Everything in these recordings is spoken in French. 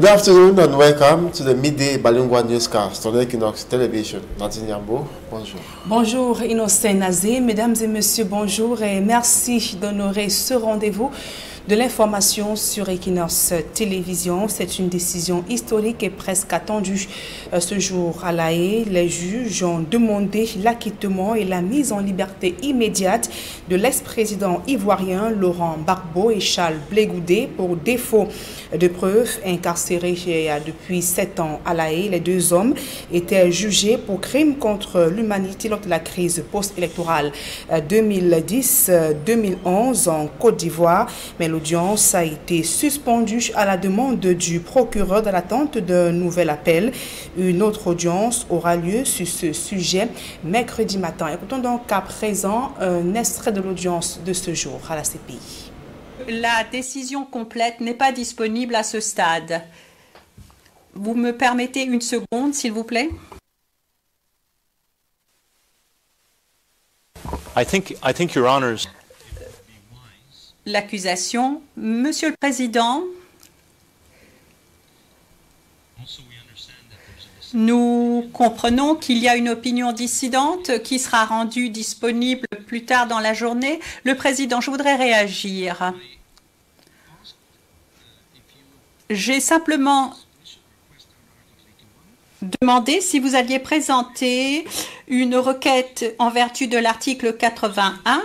Good afternoon and welcome to the midday bilingual newscast on Equinox Television. Nadine Yambo, bonjour. Bonjour Innocent Nazé, mesdames et messieurs, bonjour et merci d'honorer ce rendez-vous de l'information sur Equinox Télévision. C'est une décision historique et presque attendue. Ce jour à La Haye, les juges ont demandé l'acquittement et la mise en liberté immédiate de l'ex-président ivoirien Laurent Gbagbo et Charles Blé Goudé pour défaut de preuves. Incarcérés depuis 7 ans à La Haye, les deux hommes étaient jugés pour crimes contre l'humanité lors de la crise post-électorale 2010-2011 en Côte d'Ivoire. Mais l'audience a été suspendue à la demande du procureur dans l'attente d'un nouvel appel. Une autre audience aura lieu sur ce sujet mercredi matin. Écoutons donc à présent un extrait de l'audience de ce jour à la CPI. La décision complète n'est pas disponible à ce stade. Vous me permettez une seconde, s'il vous plaît? I think Your Honors. L'accusation, Monsieur le Président, nous comprenons qu'il y a une opinion dissidente qui sera rendue disponible plus tard dans la journée. Le Président, je voudrais réagir. J'ai simplement demandé si vous alliez présenter une requête en vertu de l'article 81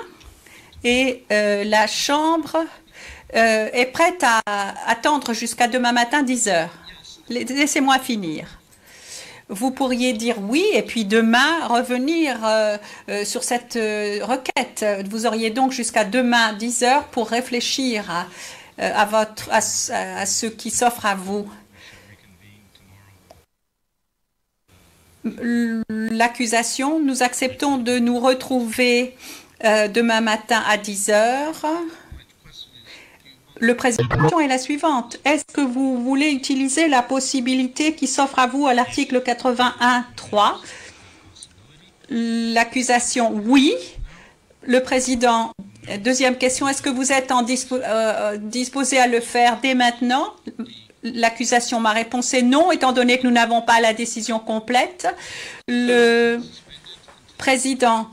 et la Chambre est prête à attendre jusqu'à demain matin 10 heures. Laissez-moi finir. Vous pourriez dire oui et puis demain revenir sur cette requête. Vous auriez donc jusqu'à demain 10 heures pour réfléchir à ce qui s'offre à vous. L'accusation, nous acceptons de nous retrouver demain matin à 10 heures. La question est la suivante. Est-ce que vous voulez utiliser la possibilité qui s'offre à vous à l'article 81.3? L'accusation, oui. Le Président, deuxième question, est-ce que vous êtes disposé à le faire dès maintenant? L'accusation, ma réponse est non, étant donné que nous n'avons pas la décision complète. Le Président,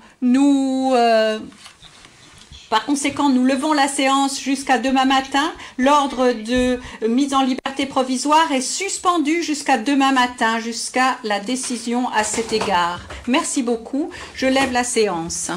par conséquent, nous levons la séance jusqu'à demain matin. L'ordre de mise en liberté provisoire est suspendu jusqu'à demain matin, jusqu'à la décision à cet égard. Merci beaucoup. Je lève la séance.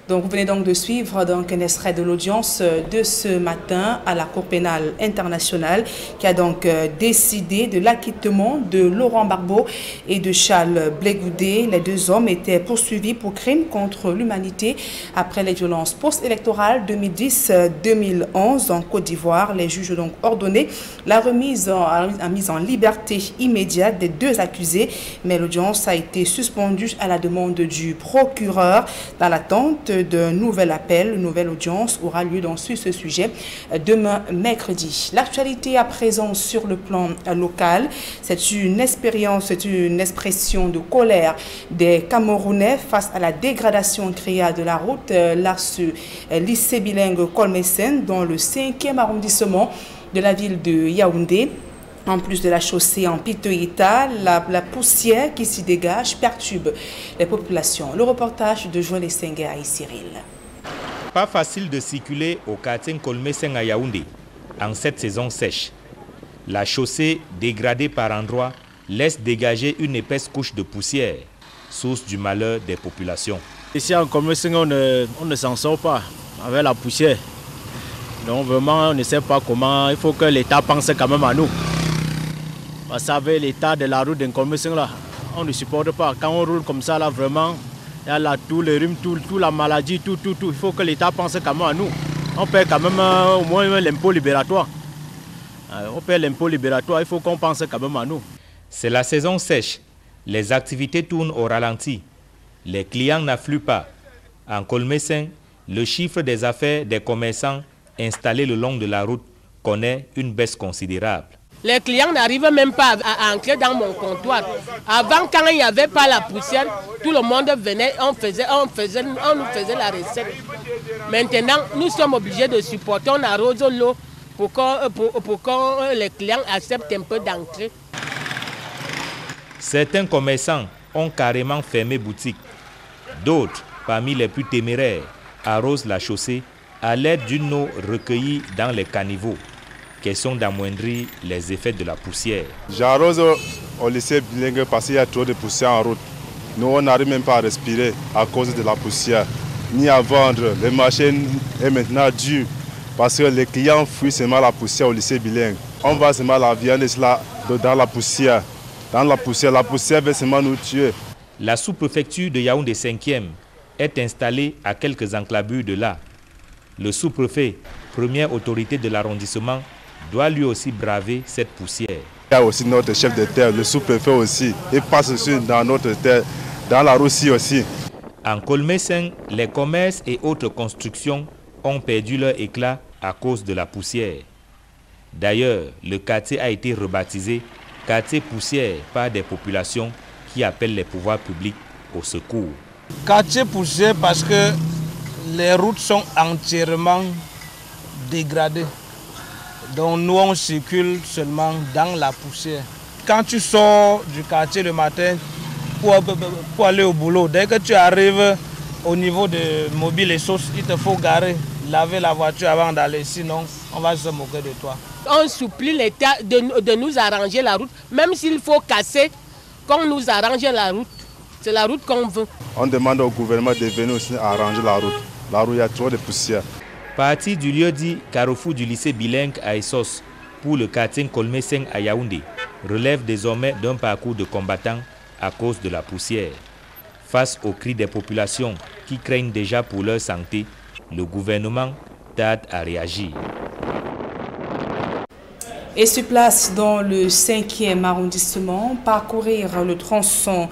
Donc, vous venez donc de suivre un extrait de l'audience de ce matin à la Cour pénale internationale qui a donc décidé de l'acquittement de Laurent Gbagbo et de Charles Blé Goudé. Les deux hommes étaient poursuivis pour crimes contre l'humanité après les violences post-électorales 2010-2011 en Côte d'Ivoire. Les juges ont donc ordonné la mise en liberté immédiate des deux accusés, mais l'audience a été suspendue à la demande du procureur dans l'attente d'un nouvel appel. Une nouvelle audience aura lieu sur ce sujet demain mercredi. L'actualité à présent sur le plan local, c'est une expression de colère des Camerounais face à la dégradation créée de la route l'ARSE lycée bilingue Colmessen dans le 5e arrondissement de la ville de Yaoundé. En plus de la chaussée en piteux état, la poussière qui s'y dégage perturbe les populations. Le reportage de Joël Essenga et Cyril. Pas facile de circuler au quartier Colmessen à Yaoundé en cette saison sèche. La chaussée, dégradée par endroits, laisse dégager une épaisse couche de poussière, source du malheur des populations. Ici en Colmessen, on ne s'en sort pas avec la poussière. Donc vraiment, on ne sait pas comment. Il faut que l'État pense quand même à nous. Vous savez, l'état de la route d'un Colmessen là, on ne supporte pas. Quand on roule comme ça là, vraiment, il y a là tout le rhume, toute la maladie, tout. Il faut que l'État pense quand même à nous. On paie quand même au moins l'impôt libératoire. On paie l'impôt libératoire, il faut qu'on pense quand même à nous. C'est la saison sèche. Les activités tournent au ralenti. Les clients n'affluent pas. En Kolmesen, le chiffre des affaires des commerçants installés le long de la route connaît une baisse considérable. Les clients n'arrivent même pas à entrer dans mon comptoir. Avant, quand il n'y avait pas la poussière, tout le monde venait, on nous faisait la recette. Maintenant, nous sommes obligés de supporter, on arrose l'eau pour que les clients acceptent un peu d'entrer. Certains commerçants ont carrément fermé boutique. D'autres, parmi les plus téméraires, arrosent la chaussée à l'aide d'une eau recueillie dans les caniveaux. Question d'amoindrir les effets de la poussière. J'arrose au lycée bilingue parce qu'il y a trop de poussière en route. Nous, on n'arrive même pas à respirer à cause de la poussière, ni à vendre. Le marché est maintenant dur parce que les clients fuient seulement la poussière au lycée bilingue. On va seulement la viande dans la poussière. Dans la poussière va seulement nous tuer. La sous-préfecture de Yaoundé 5e est installée à quelques enclavures de là. Le sous-préfet, première autorité de l'arrondissement, doit lui aussi braver cette poussière. Il y a aussi notre chef de terre, le sous-préfet aussi. Il passe aussi dans notre terre, dans la Russie aussi. En Kolmesen, les commerces et autres constructions ont perdu leur éclat à cause de la poussière. D'ailleurs, le quartier a été rebaptisé quartier poussière par des populations qui appellent les pouvoirs publics au secours. Quartier poussière parce que les routes sont entièrement dégradées. Donc nous on circule seulement dans la poussière. Quand tu sors du quartier le matin pour aller au boulot, dès que tu arrives au niveau de Mobile et Sauce, il te faut garer, laver la voiture avant d'aller, sinon on va se moquer de toi. On supplie l'État de nous arranger la route, même s'il faut casser, qu'on nous arrange la route. C'est la route qu'on veut. On demande au gouvernement de venir aussi arranger la route. La route, il y a trop de poussière. Parti du lieu dit carrefour du lycée bilingue à Essos pour le quartier Kolmesen à Yaoundé relève désormais d'un parcours de combattants à cause de la poussière. Face aux cris des populations qui craignent déjà pour leur santé, le gouvernement tarde à réagir. Et sur place dans le 5e arrondissement, parcourir le tronçon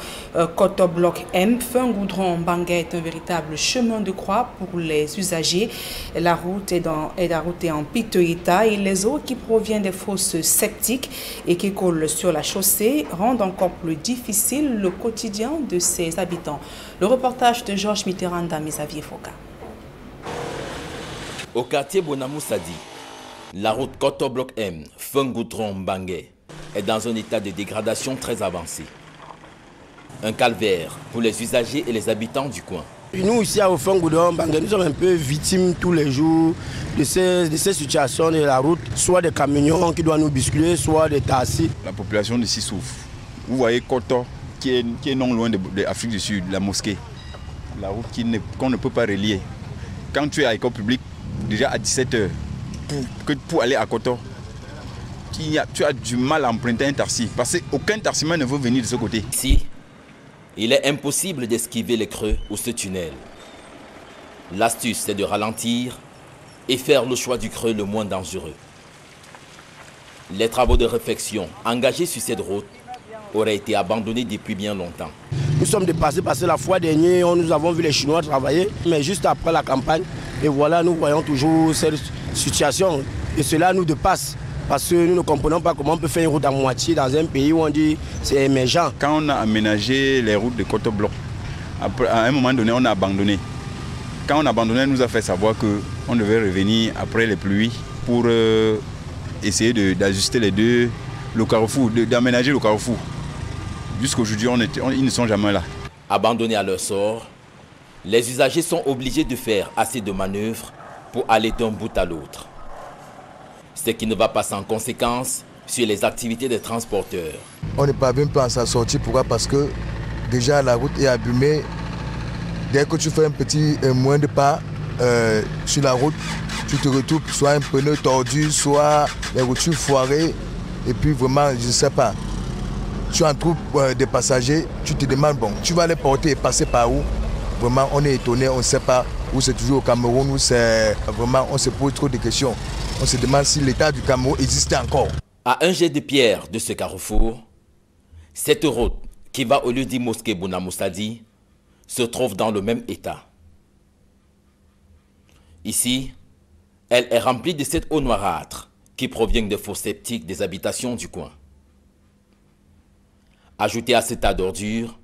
Kotobloc M, fin goudron Bangé est un véritable chemin de croix pour les usagers. La route est en piteux état et les eaux qui proviennent des fosses septiques et qui coulent sur la chaussée rendent encore plus difficile le quotidien de ses habitants. Le reportage de Georges Mitterrand d'Amisavier Foka. Au quartier Bonamoussadi, la route Kotobloc M, Fungoutron-Bangé, est dans un état de dégradation très avancé. Un calvaire pour les usagers et les habitants du coin. Nous, ici à Fungoutron-Bangé, nous sommes un peu victimes tous les jours de ces situations de la route, soit des camions qui doivent nous bousculer, soit des taxis. La population d'ici souffre. Vous voyez Koto, qui est non loin de l'Afrique du Sud, la mosquée. La route qu'on ne peut pas relier. Quand tu es à l'école publique, déjà à 17 h, pour aller à Koto, tu as du mal à emprunter un taxi parce qu'aucun taximan ne veut venir de ce côté. Ici, il est impossible d'esquiver les creux ou ce tunnel. L'astuce, c'est de ralentir et faire le choix du creux le moins dangereux. Les travaux de réfection engagés sur cette route auraient été abandonnés depuis bien longtemps. Nous sommes dépassés parce que la fois dernière, nous avons vu les Chinois travailler, mais juste après la campagne, et voilà, nous voyons toujours cette situation. Et cela nous dépasse parce que nous ne comprenons pas comment on peut faire une route à moitié dans un pays où on dit c'est émergent. Quand on a aménagé les routes de Kotobloc, à un moment donné, on a abandonné. Quand on a abandonné, on nous a fait savoir qu'on devait revenir après les pluies pour essayer d'ajuster le carrefour, d'aménager le carrefour. Jusqu'aujourd'hui, ils ne sont jamais là. Abandonnés à leur sort, les usagers sont obligés de faire assez de manœuvres pour aller d'un bout à l'autre. Ce qui ne va pas sans conséquence sur les activités des transporteurs. On ne parvient pas à s'en sortir. Pourquoi? Parce que déjà la route est abîmée. Dès que tu fais un petit moins de pas sur la route, tu te retrouves soit un pneu tordu, soit les routures foirées. Et puis vraiment, je ne sais pas. Tu en trouves des passagers, tu te demandes, bon, tu vas les porter et passer par où? Vraiment, on est étonné, on ne sait pas où c'est toujours au Cameroun, où c'est vraiment, on se pose trop de questions. On se demande si l'état du Cameroun existe encore. À un jet de pierre de ce carrefour, cette route qui va au lieu dit mosquée Bonamoussadi se trouve dans le même état. Ici, elle est remplie de cette eau noirâtre qui provient de fosses septiques des habitations du coin. Ajoutée à cet tas d'ordures,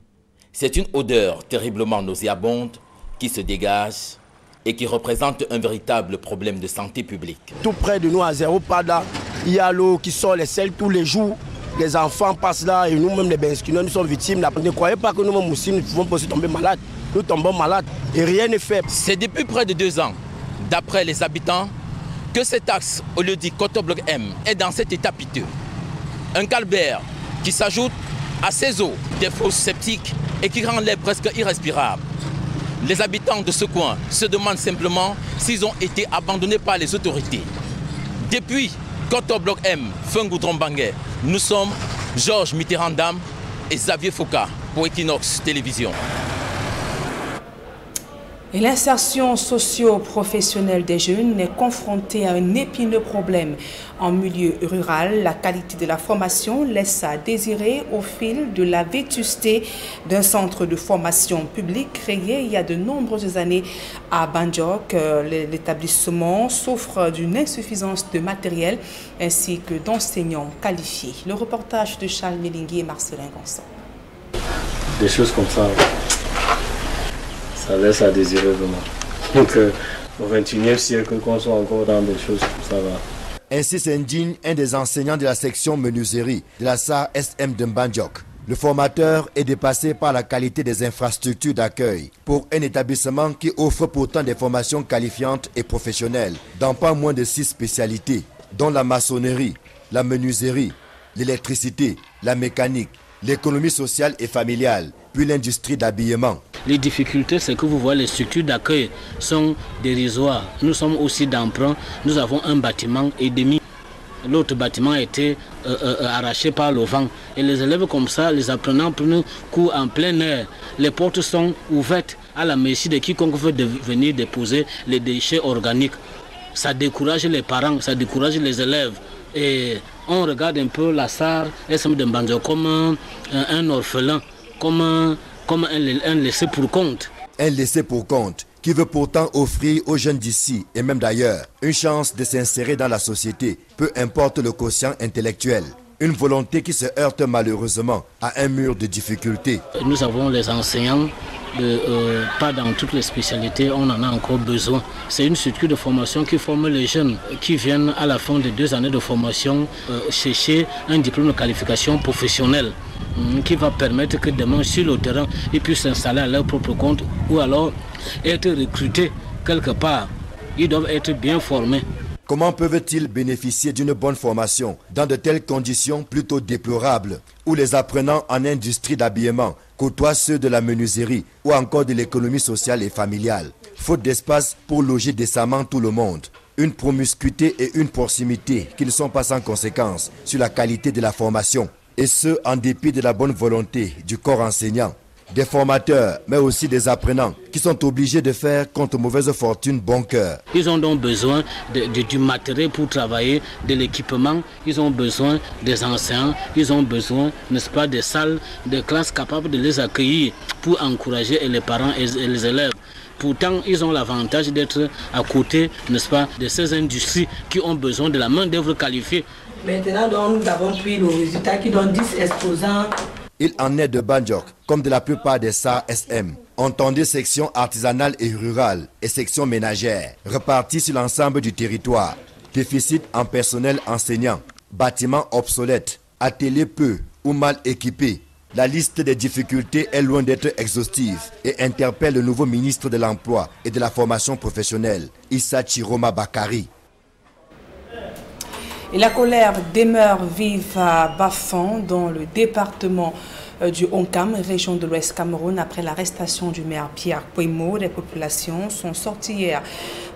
c'est une odeur terriblement nauséabonde qui se dégage et qui représente un véritable problème de santé publique. Tout près de nous, à Zéro Pada, il y a l'eau qui sort les selles tous les jours. Les enfants passent là et nous-mêmes, les Benskinois, nous sommes victimes. Ne croyez pas que nous-mêmes aussi, nous pouvons aussi tomber malades. Nous tombons malades et rien n'est fait. C'est depuis près de 2 ans, d'après les habitants, que cet axe, au lieu dit Cotobloc M, est dans cet état piteux. Un calvaire qui s'ajoute à ces eaux des fosses septiques et qui rend l'air presque irrespirable. Les habitants de ce coin se demandent simplement s'ils ont été abandonnés par les autorités. Depuis Cotobloc M, Fungoudron Bangé, nous sommes Georges Mitterrand-Dam et Xavier Foucault pour Equinox Télévision. Et l'insertion socio-professionnelle des jeunes est confrontée à un épineux problème. En milieu rural, la qualité de la formation laisse à désirer au fil de la vétusté d'un centre de formation public créé il y a de nombreuses années à Banjok. L'établissement souffre d'une insuffisance de matériel ainsi que d'enseignants qualifiés. Le reportage de Charles Melingui et Marcelin Gonçalves. Des choses comme ça. Ça laisse à désirer vraiment. Donc au XXIe siècle, qu'on soit encore dans des choses comme ça va. Ainsi s'indigne un des enseignants de la section menuiserie de la SAR SM de Mbandjok. Le formateur est dépassé par la qualité des infrastructures d'accueil pour un établissement qui offre pourtant des formations qualifiantes et professionnelles dans pas moins de 6 spécialités, dont la maçonnerie, la menuiserie, l'électricité, la mécanique, l'économie sociale et familiale, puis l'industrie d'habillement. Les difficultés, c'est que vous voyez, les structures d'accueil sont dérisoires. Nous sommes aussi d'emprunt. Nous avons un bâtiment et demi. L'autre bâtiment a été arraché par le vent. Et les élèves comme ça, les apprenants prennent cours en plein air. Les portes sont ouvertes à la merci de quiconque veut venir déposer les déchets organiques. Ça décourage les parents, ça décourage les élèves. Et on regarde un peu la SAR SM de Mbandjok comme un orphelin, comme un laissé pour compte. Un laissé pour compte qui veut pourtant offrir aux jeunes d'ici et même d'ailleurs une chance de s'insérer dans la société, peu importe le quotient intellectuel. Une volonté qui se heurte malheureusement à un mur de difficultés. Nous avons les enseignants, pas dans toutes les spécialités, on en a encore besoin. C'est une structure de formation qui forme les jeunes qui viennent à la fin de 2 années de formation chercher un diplôme de qualification professionnelle qui va permettre que demain sur le terrain ils puissent s'installer à leur propre compte ou alors être recrutés quelque part. Ils doivent être bien formés. Comment peuvent-ils bénéficier d'une bonne formation dans de telles conditions plutôt déplorables où les apprenants en industrie d'habillement côtoient ceux de la menuiserie ou encore de l'économie sociale et familiale? Faute d'espace pour loger décemment tout le monde. Une promiscuité et une proximité qui ne sont pas sans conséquence sur la qualité de la formation. Et ce, en dépit de la bonne volonté du corps enseignant. Des formateurs, mais aussi des apprenants qui sont obligés de faire contre mauvaise fortune bon cœur. Ils ont donc besoin du matériel pour travailler, de l'équipement, ils ont besoin des enseignants, ils ont besoin, n'est-ce pas, des salles, des classes capables de les accueillir pour encourager les parents et les élèves. Pourtant, ils ont l'avantage d'être à côté, n'est-ce pas, de ces industries qui ont besoin de la main-d'œuvre qualifiée. Maintenant, donc, nous avons pris le résultat qui donne 10 exposants. Il en est de Banjok, comme de la plupart des SAR SM. Entendez section artisanale et rurale et section ménagère, reparties sur l'ensemble du territoire. Déficit en personnel enseignant, bâtiments obsolètes, ateliers peu ou mal équipés. La liste des difficultés est loin d'être exhaustive et interpelle le nouveau ministre de l'Emploi et de la formation professionnelle, Issa Chiroma Bakari. Et la colère demeure vive à Bafan, dans le département du Onkam, région de l'Ouest Cameroun, après l'arrestation du maire Pierre Pouimo. Les populations sont sorties hier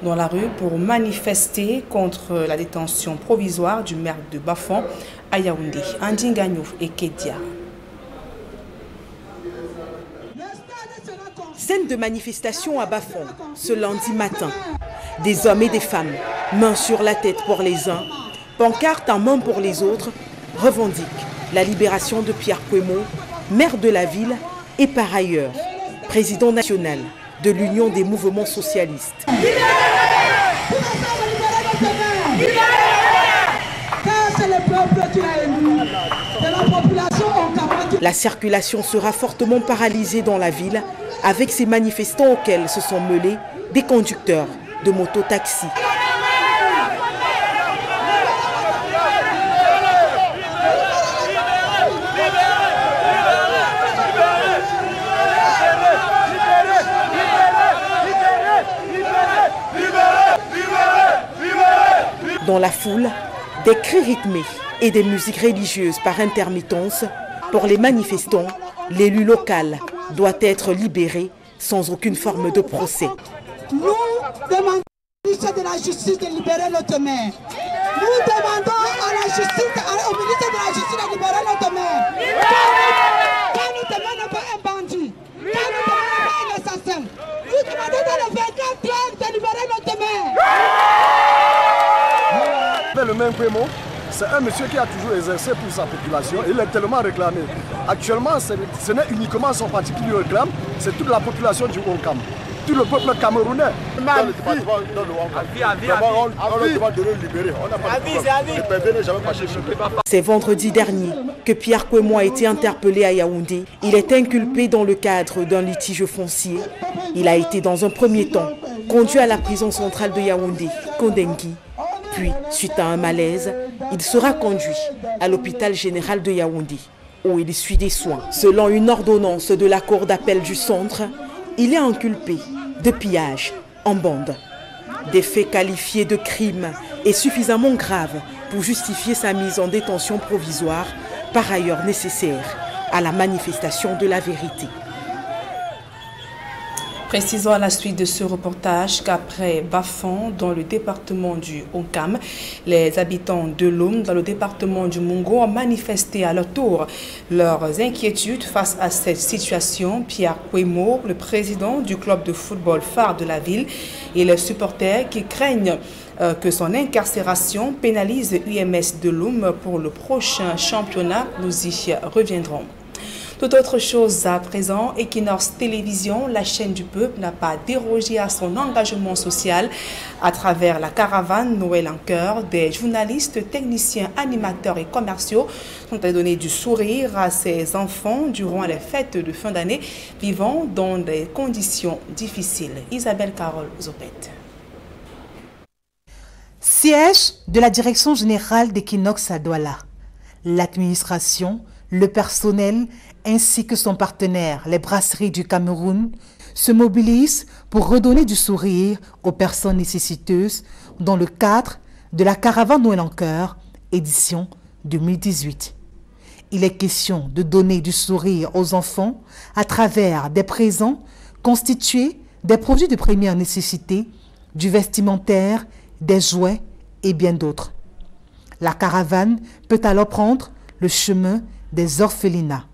dans la rue pour manifester contre la détention provisoire du maire de Bafan à Yaoundé, Andingagnouf et Kedia. Scène de manifestation à Bafan ce lundi matin. Des hommes et des femmes, mains sur la tête pour les uns, pancarte en main pour les autres, revendiquent la libération de Pierre Pouimo, maire de la ville et par ailleurs président national de l'Union des mouvements socialistes. La circulation sera fortement paralysée dans la ville avec ces manifestants auxquels se sont mêlés des conducteurs de mototaxis. Dans la foule, des cris rythmés et des musiques religieuses par intermittence. Pour les manifestants, l'élu local doit être libéré sans aucune forme de procès. Nous demandons au ministre de la Justice de libérer notre maire. Nous demandons à la justice, au ministre de la Justice de libérer notre maire. Quand nous ne demandons pas un bandit, quand nous ne demandons pas un assassin, nous demandons dans le 24 heures de libérer notre maire. Le même Kwemo, c'est un monsieur qui a toujours exercé pour sa population. Il est tellement réclamé. Actuellement, ce n'est uniquement son parti qui lui réclame, c'est toute la population du Ouankam, tout le peuple camerounais. On le demande de le libérer. C'est vendredi dernier que Pierre Kwemo a été interpellé à Yaoundé. Il est inculpé dans le cadre d'un litige foncier. Il a été dans un premier temps conduit à la prison centrale de Yaoundé, Kondengui. Puis, suite à un malaise, il sera conduit à l'hôpital général de Yaoundé, où il suit des soins. Selon une ordonnance de la cour d'appel du centre, il est inculpé de pillage en bande. Des faits qualifiés de crimes et suffisamment graves pour justifier sa mise en détention provisoire, par ailleurs nécessaire à la manifestation de la vérité. Précisons à la suite de ce reportage qu'après Bafon, dans le département du Ouankam, les habitants de Loum, dans le département du Mungo, ont manifesté à leur tour leurs inquiétudes face à cette situation. Pierre Kwemo, le président du club de football phare de la ville, et les supporters qui craignent que son incarcération pénalise UMS de Loum pour le prochain championnat. Nous y reviendrons. Tout autre chose à présent, Equinox Télévision, la chaîne du peuple, n'a pas dérogé à son engagement social à travers la caravane Noël en cœur. Des journalistes, techniciens, animateurs et commerciaux sont à donner du sourire à ces enfants durant les fêtes de fin d'année vivant dans des conditions difficiles. Isabelle Carole Zopet. Siège de la direction générale d'Equinox à Douala. L'administration, le personnel ainsi que son partenaire, les brasseries du Cameroun, se mobilisent pour redonner du sourire aux personnes nécessiteuses dans le cadre de la caravane Noël en cœur, édition 2018. Il est question de donner du sourire aux enfants à travers des présents constitués des produits de première nécessité, du vestimentaire, des jouets et bien d'autres. La caravane peut alors prendre le chemin des orphelinats.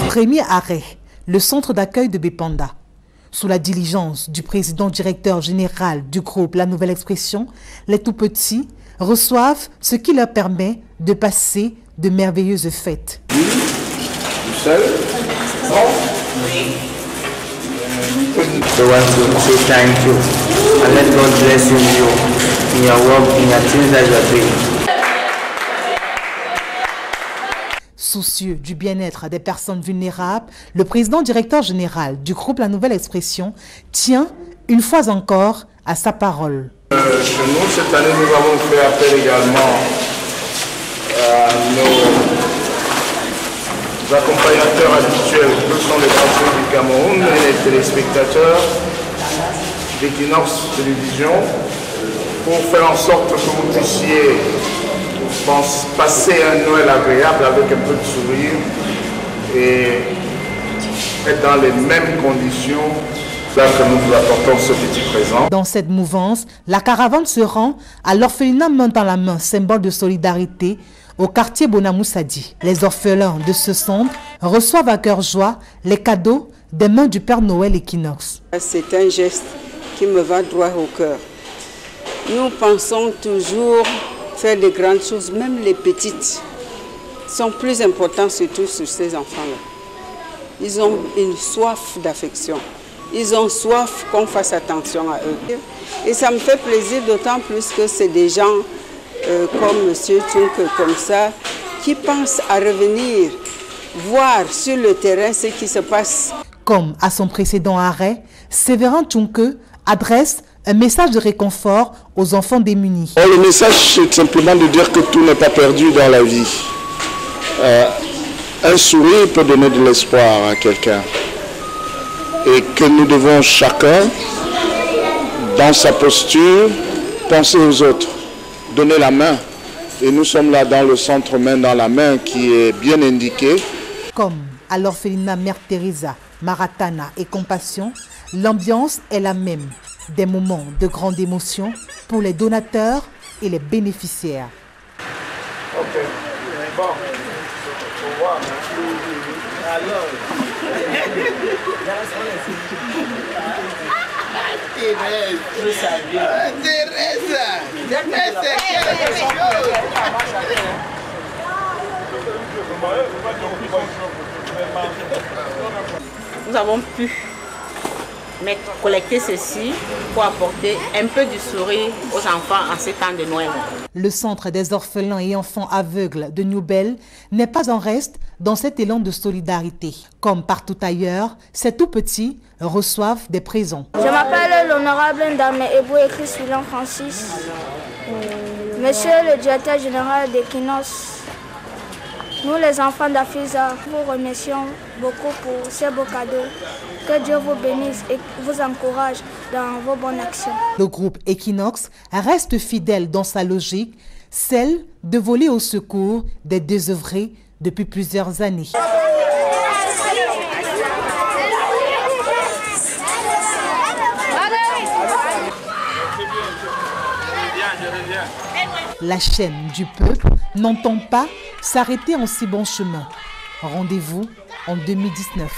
Premier arrêt, le centre d'accueil de Bépanda. Sous la diligence du président directeur général du groupe La Nouvelle Expression, les tout-petits reçoivent ce qui leur permet de passer de merveilleuses fêtes. So I want to say thank you and let God bless you in your work, in your things that you are doing. Soucieux du bien-être des personnes vulnérables, le président directeur général du groupe La Nouvelle Expression tient une fois encore à sa parole. Chez nous, cette année, nous avons fait appel également à nos accompagnateurs habituels, que sont les Français du Cameroun et les téléspectateurs d'Equinox Télévision, pour faire en sorte que vous puissiez passer un Noël agréable avec un peu de sourire et être dans les mêmes conditions. Là que nous vous apportons ce petit présent. Dans cette mouvance, la caravane se rend à l'orphelinat main dans la main, symbole de solidarité, au quartier Bonamoussadi. Les orphelins de ce centre reçoivent à cœur joie les cadeaux des mains du Père Noël Equinox. C'est un geste qui me va droit au cœur. Nous pensons toujours faire de grandes choses, même les petites sont plus importantes, surtout sur ces enfants-là. Ils ont une soif d'affection. Ils ont soif qu'on fasse attention à eux. Et ça me fait plaisir d'autant plus que c'est des gens comme M. Tchunke, comme ça, qui pensent à revenir voir sur le terrain ce qui se passe. Comme à son précédent arrêt, Séverin Tchunke adresse un message de réconfort aux enfants démunis. Le message, c'est simplement de dire que tout n'est pas perdu dans la vie. Un sourire peut donner de l'espoir à quelqu'un. Et que nous devons chacun, dans sa posture, penser aux autres, donner la main. Et nous sommes là dans le centre main dans la main qui est bien indiqué. Comme à l'orphelinat Mère Teresa, Maratana et Compassion, l'ambiance est la même. Des moments de grande émotion pour les donateurs et les bénéficiaires. Ok, bon. Nous avons pu collecter ceci pour apporter un peu du sourire aux enfants en ces temps de Noël. Le centre des orphelins et enfants aveugles de Nouvelle n'est pas en reste dans cet élan de solidarité. Comme partout ailleurs, ces tout petits reçoivent des présents. Je m'appelle l'honorable Ndame Ebou écrit Sulan Francis. Monsieur le directeur général d'Equinox, nous les enfants d'Afiza, vous remercions beaucoup pour ces beaux cadeaux. Que Dieu vous bénisse et vous encourage dans vos bonnes actions. Le groupe Equinox reste fidèle dans sa logique, celle de voler au secours des désœuvrés depuis plusieurs années. La chaîne du peuple n'entend pas s'arrêter en si bon chemin. Rendez-vous en 2019.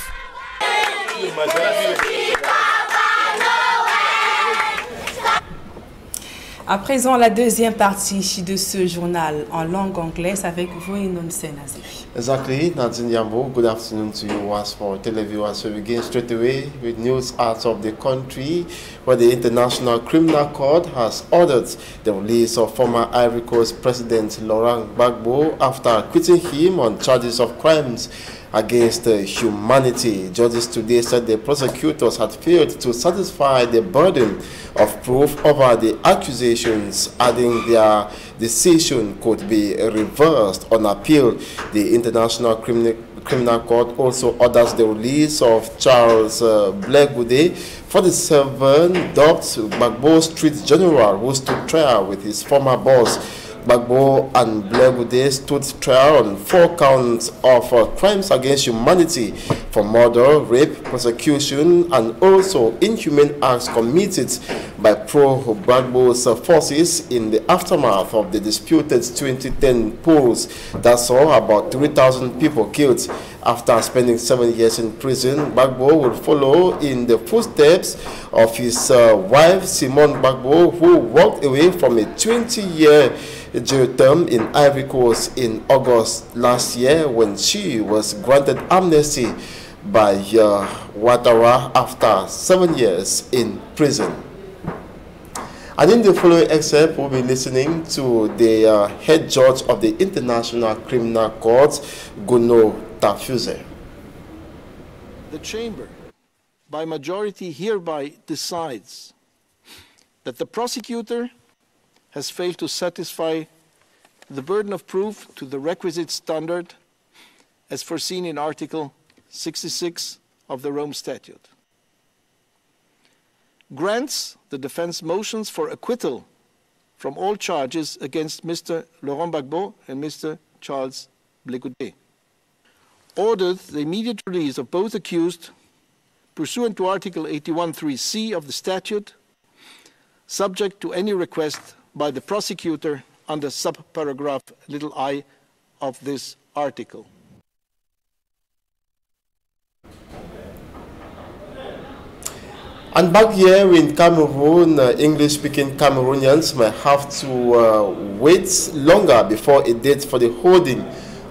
À présent, la deuxième partie de ce journal en langue anglaise avec vous et Nonsen Azif. Exactly, Nadine Yambo, good afternoon to you once more, televiewers. So we begin straight away with news out of the country where the International Criminal Court has ordered the release of former Ivory Coast President Laurent Gbagbo after acquitting him on charges of crimes against humanity. Judges today said the prosecutors had failed to satisfy the burden of proof over the accusations, adding their decision could be reversed on appeal. The International Criminal Court also orders the release of Charles Blegude, 47, dubbed Gbagbo Street General, who stood trial with his former boss. Gbagbo and Blegude stood trial on 4 counts of crimes against humanity for murder, rape, persecution, and also inhumane acts committed by pro-Gbagbo's forces in the aftermath of the disputed 2010 polls that saw about 3,000 people killed. After spending 7 years in prison, Gbagbo will follow in the footsteps of his wife, Simone Gbagbo, who walked away from a 20-year jail term in Ivory Coast in August last year when she was granted amnesty by Ouattara after 7 years in prison. And in the following excerpt, we'll be listening to the head judge of the International Criminal Court, Gono Tafuse. The Chamber, by majority, hereby decides that the prosecutor has failed to satisfy the burden of proof to the requisite standard as foreseen in Article 66 of the Rome Statute. Grants the defense motions for acquittal from all charges against Mr. Laurent Gbagbo and Mr. Charles Blegude. Ordered the immediate release of both accused pursuant to Article 81(3)(c) of the statute, subject to any request by the prosecutor under subparagraph I of this article. And back here in Cameroon, English-speaking Cameroonians may have to wait longer before a date for the holding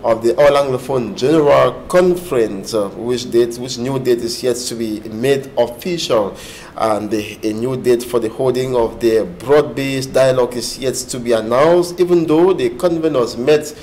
of the All Anglophone General Conference, which new date is yet to be made official, and a new date for the holding of the broad-based dialogue is yet to be announced, even though the conveners met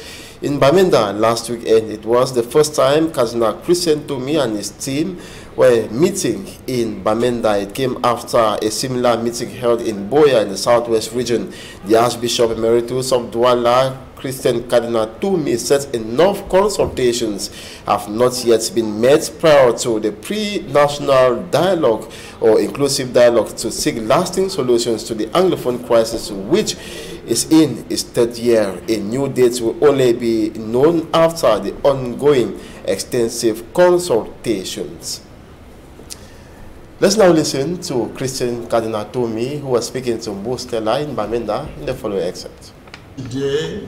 in Bamenda last weekend. It was the first time Cardinal Christian Tomi and his team were meeting in Bamenda. It came after a similar meeting held in Boya in the southwest region. The Archbishop Emeritus of Douala, Christian Cardinal Tomi, said enough consultations have not yet been made prior to the pre-national dialogue or inclusive dialogue to seek lasting solutions to the Anglophone crisis, which is in its third year. A new date will only be known after the ongoing extensive consultations. Let's now listen to Christian Cardinal Tomi, who was speaking to Mbostela in Bamenda in the following excerpt. Today,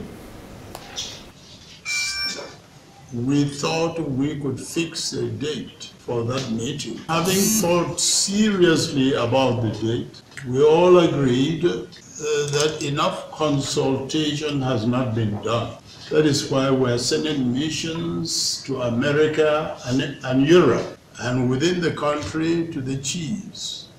we thought we could fix a date for that meeting. Having thought seriously about the date, we all agreed that enough consultation has not been done. That is why we're sending missions to America and Europe, and within the country to the chiefs,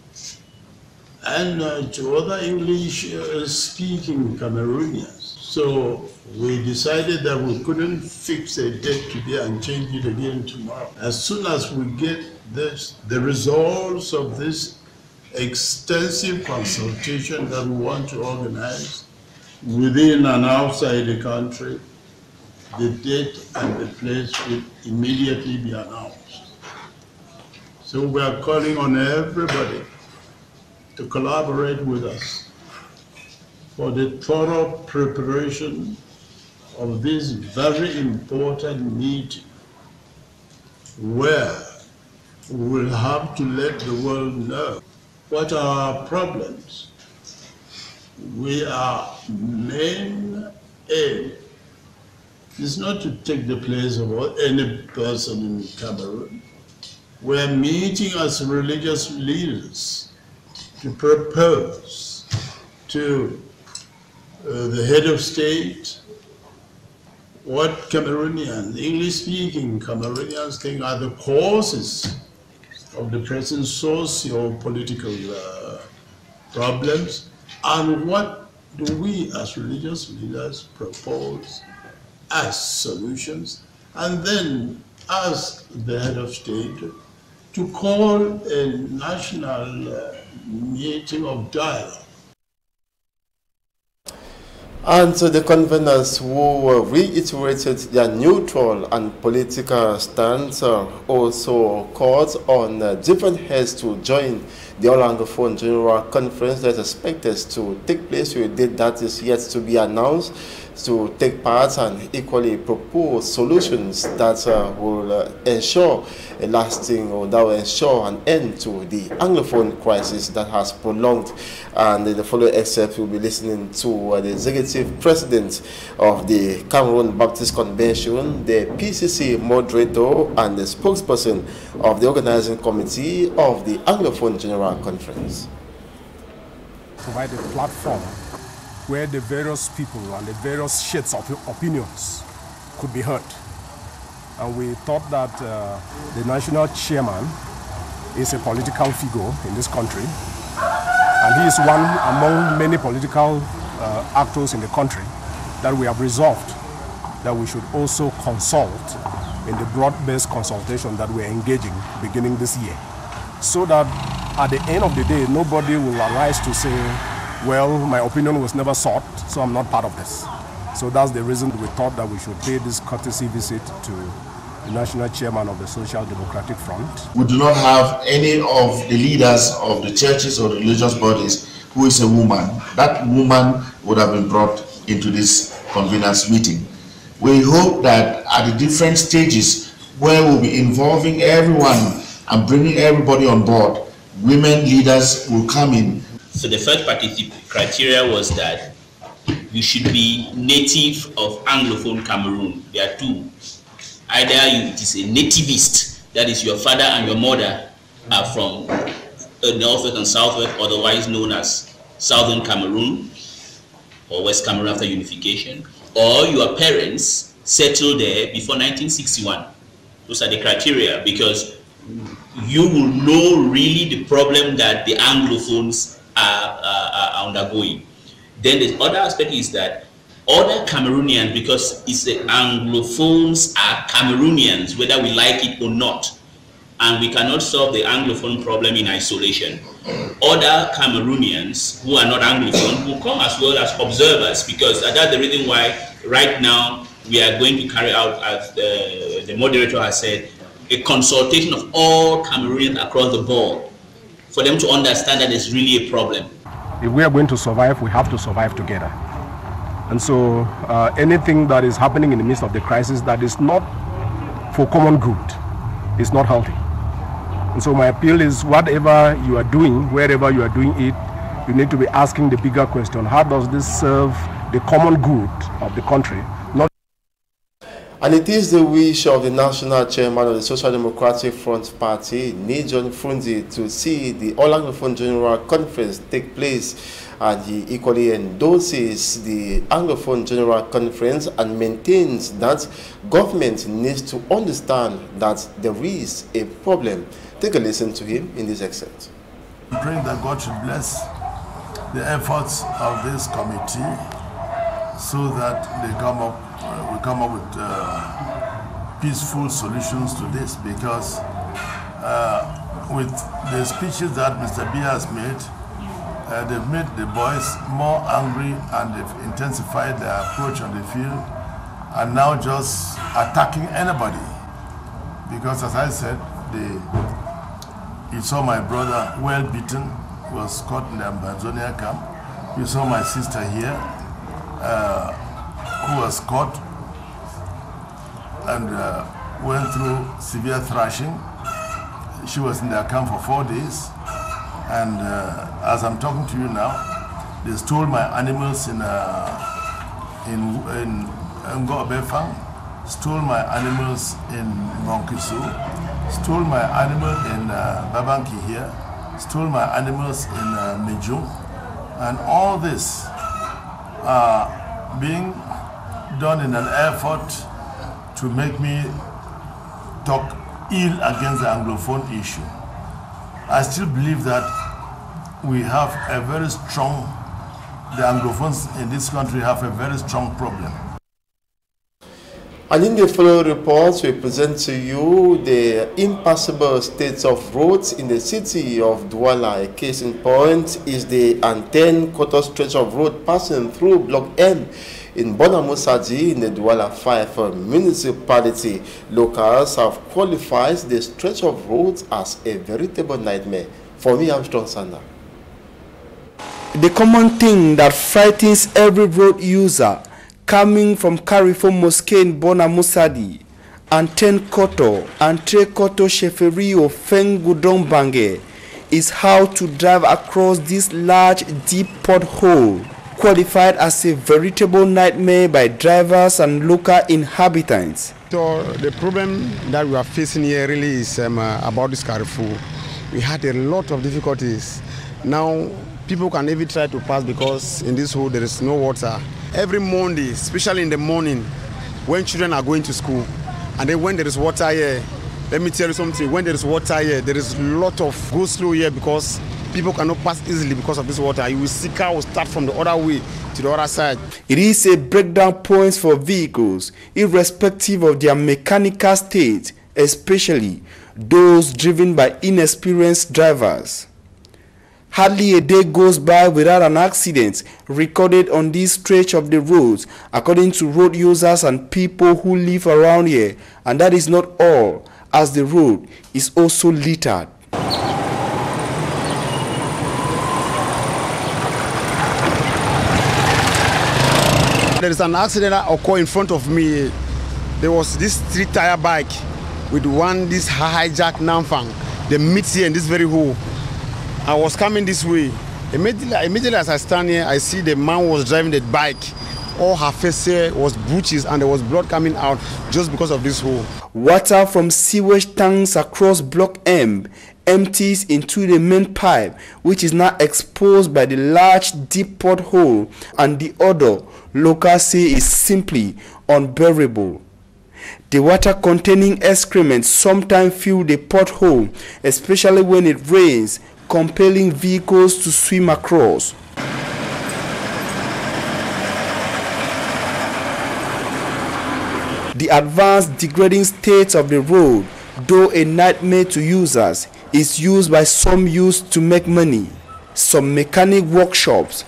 and to other English-speaking Cameroonians. So we decided that we couldn't fix a date today and change it again tomorrow. As soon as we get the results of this extensive consultation that we want to organize within and outside the country, the date and the place will immediately be announced. So we are calling on everybody to collaborate with us for the thorough preparation of this very important meeting, where we will have to let the world know what are our problems. Our main aim is not to take the place of any person in Cameroon. We're meeting as religious leaders to propose to the head of state what Cameroonians, English-speaking Cameroonians, think are the causes of the present socio-political problems, and what do we as religious leaders propose as solutions, and then ask the head of state to call a national meeting of dialogue. And so the conveners who reiterated their neutral and political stance also called on different heads to join the All Anglophone General Conference that is expected to take place with a date that is yet to be announced, to take part and equally propose solutions that will ensure a lasting, or that will ensure an end to the Anglophone crisis that has prolonged. And in the following excerpt, we'll be listening to the executive president of the Cameroon Baptist Convention, the PCC moderator, and the spokesperson of the organizing committee of the Anglophone General Conference. Provide a platform where the various people and the various shades of opinions could be heard. And we thought that the national chairman is a political figure in this country, and he is one among many political actors in the country that we have resolved that we should also consult in the broad-based consultation that we're engaging beginning this year, so that at the end of the day, nobody will arise to say, well, my opinion was never sought, so I'm not part of this. So that's the reason we thought that we should pay this courtesy visit to the national chairman of the Social Democratic Front. We do not have any of the leaders of the churches or the religious bodies who is a woman. That woman would have been brought into this conveners meeting. We hope that at the different stages where we'll be involving everyone and bringing everybody on board, women leaders will come in. So the first criteria was that you should be native of Anglophone Cameroon. There are two. Either it is a nativist, that is your father and your mother are from Northwest and Southwest, otherwise known as Southern Cameroon or West Cameroon after unification, or your parents settle there before 1961. Those are the criteria, because you will know really the problem that the Anglophones are undergoing. Then the other aspect is that other Cameroonians, because it's the Anglophones are Cameroonians, whether we like it or not, and we cannot solve the Anglophone problem in isolation. Other Cameroonians who are not Anglophone will come as well as observers, because that's the reason why right now we are going to carry out, as the moderator has said, a consultation of all Cameroonians across the board for them to understand that there's really a problem. If we are going to survive, we have to survive together. And so anything that is happening in the midst of the crisis that is not for common good is not healthy. And so my appeal is, whatever you are doing, wherever you are doing it, you need to be asking the bigger question: how does this serve the common good of the country? And it is the wish of the national chairman of the Social Democratic Front Party, Nijon Frunzi, to see the All Anglophone General Conference take place. And he equally endorses the Anglophone General Conference and maintains that government needs to understand that there is a problem. Take a listen to him in this excerpt. I'm praying that God should bless the efforts of this committee so that we come up with peaceful solutions to this, because with the speeches that Mr. B has made, they've made the boys more angry, and they've intensified their approach on the field, and now just attacking anybody. Because as I said, you saw my brother well beaten, was caught in the Ambazonia camp. You saw my sister here, who was caught and went through severe thrashing. She was in their camp for 4 days. And as I'm talking to you now, they stole my animals in Ngo-Obefang, stole my animals in Monkisu, stole my animal in Babanki here, stole my animals in Mijung, and all this being done in an effort to make me talk ill against the Anglophone issue. I still believe that we have a very strong, the Anglophones in this country have a very strong problem. And in the following reports, we present to you the impassable state of roads in the city of Douala. A case in point is the Anten-Koto stretch of road passing through Block M in Bonamoussadji in the Douala 5 municipality. Locals have qualified the stretch of roads as a veritable nightmare. For me, Armstrong Sanda. The common thing that frightens every road user coming from Carrefour Mosque in Bonamoussadji, Anten-Koto, Entre-Koto Cheferio, Fengudong Bange, is how to drive across this large, deep pothole, qualified as a veritable nightmare by drivers and local inhabitants. So the problem that we are facing here really is about this Carrefour. We had a lot of difficulties. Now people can even try to pass because in this hole there is no water. Every Monday, especially in the morning, when children are going to school, and then when there is water here, let me tell you something, when there is water here, there is a lot of go slow here because people cannot pass easily because of this water. You will see cars start from the other way to the other side. It is a breakdown point for vehicles, irrespective of their mechanical state, especially those driven by inexperienced drivers. Hardly a day goes by without an accident recorded on this stretch of the roads, according to road users and people who live around here. And that is not all, as the road is also littered. There is an accident that occurred in front of me. There was this 3-tire bike with this hijack Namfang. They meet here in this very hole. I was coming this way. Immediately as I stand here, I see the man was driving the bike. All her face here was bruises and there was blood coming out just because of this hole. Water from sewage tanks across Block M empties into the main pipe, which is now exposed by the large deep pothole, and the odor locals say is simply unbearable. The water-containing excrement sometimes fill the pothole, especially when it rains, compelling vehicles to swim across. The advanced degrading state of the road, though a nightmare to users, is used by some youths to make money. Some mechanic workshops,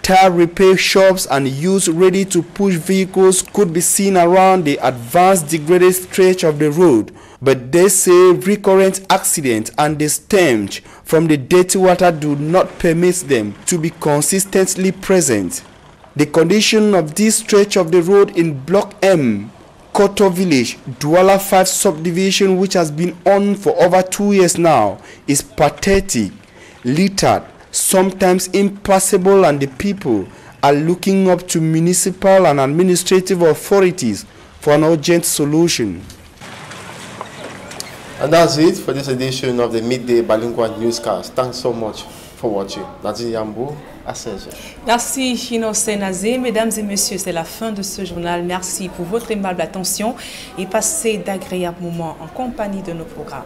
tire repair shops and youths ready to push vehicles could be seen around the advanced degraded stretch of the road, but they say recurrent accidents and the stench from the dirty water do not permit them to be consistently present. The condition of this stretch of the road in Block M, Koto Village, Douala 5 subdivision, which has been on for over 2 years now, is pathetic, littered, sometimes impassable, and the people are looking up to municipal and administrative authorities for an urgent solution. And that's it for this edition of the Midday Bilingual Newscast. Thanks so much for watching. Nazi Yambou, à 16h. Merci Innocent Nazé. Mesdames et messieurs, c'est la fin de ce journal. Merci pour votre aimable attention et passez d'agréables moments en compagnie de nos programmes.